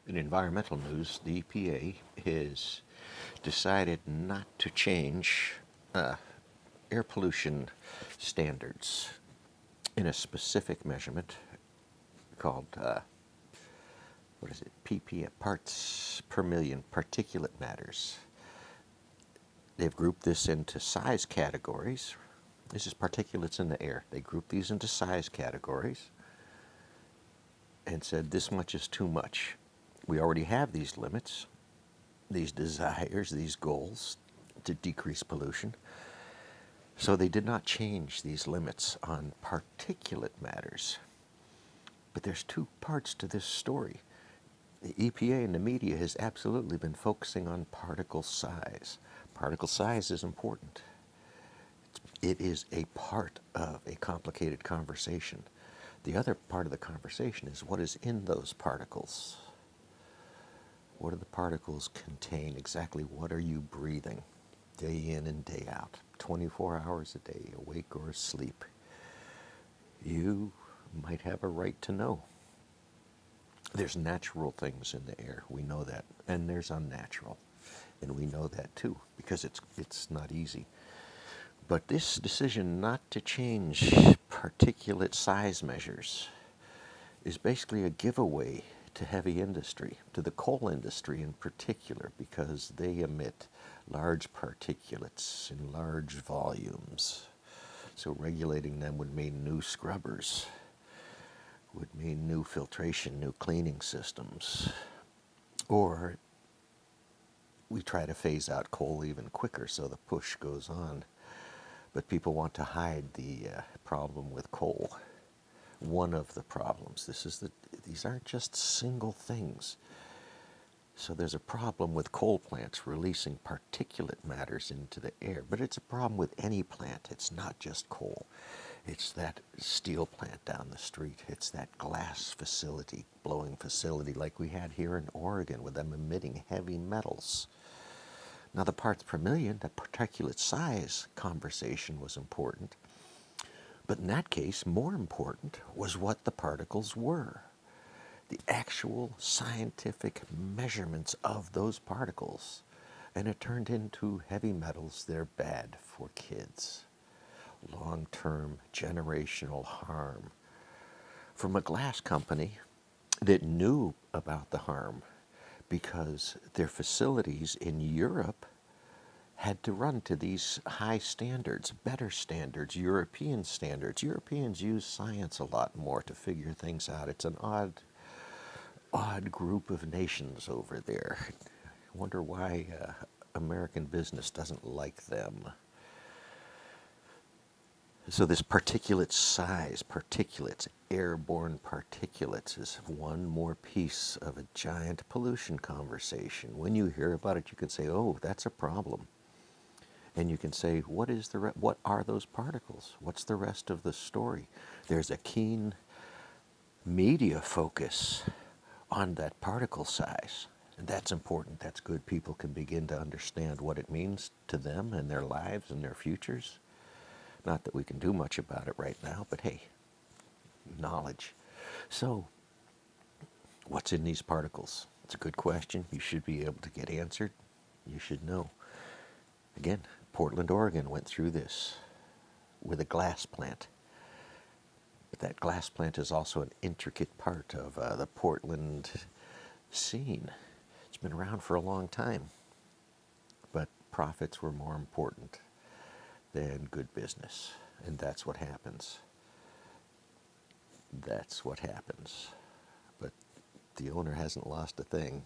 In environmental news, the EPA has decided not to change uh, air pollution standards in a specific measurement called, what is it, ppm, parts per million particulate matters. They've grouped this into size categories. This is particulates in the air. They group these into size categories and said this much is too much. We already have these limits, these desires, these goals to decrease pollution. So they did not change these limits on particulate matters. But there's two parts to this story. The EPA and the media has absolutely been focusing on particle size. Particle size is important. It is a part of a complicated conversation. The other part of the conversation is what is in those particles. What do the particles contain? Exactly what are you breathing day in and day out, 24 hours a day, awake or asleep? You might have a right to know. There's natural things in the air, we know that, and there's unnatural, and we know that too, because it's not easy. But this decision not to change particulate size measures is basically a giveaway to heavy industry, to the coal industry in particular, because they emit large particulates in large volumes. So regulating them would mean new scrubbers, would mean new filtration, new cleaning systems. Or we try to phase out coal even quicker so the push goes on. But people want to hide the problem with coal. One of the problems. These aren't just single things. So there's a problem with coal plants releasing particulate matters into the air, but it's a problem with any plant. It's not just coal. It's that steel plant down the street. It's that glass facility, blowing facility like we had here in Oregon with them emitting heavy metals. Now the parts per million, the particulate size conversation was important. But in that case, more important was what the particles were. The actual scientific measurements of those particles. And it turned into heavy metals. They're bad for kids. Long-term generational harm. From a glass company that knew about the harm because their facilities in Europe had to run to these high standards, better standards, European standards. Europeans use science a lot more to figure things out. It's an odd group of nations over there. I wonder why American business doesn't like them. So this particulate size, particulates, airborne particulates, is one more piece of a giant pollution conversation. When you hear about it, you can say, oh, that's a problem. And you can say, what are those particles? What's the rest of the story? There's a keen media focus on that particle size. And that's important. That's good. People can begin to understand what it means to them and their lives and their futures. Not that we can do much about it right now, but hey, knowledge. So, what's in these particles? It's a good question. You should be able to get answered. You should know. Again, Portland, Oregon went through this with a glass plant. But that glass plant is also an intricate part of the Portland scene. It's been around for a long time. But profits were more important than good business. And that's what happens. That's what happens. But the owner hasn't lost a thing.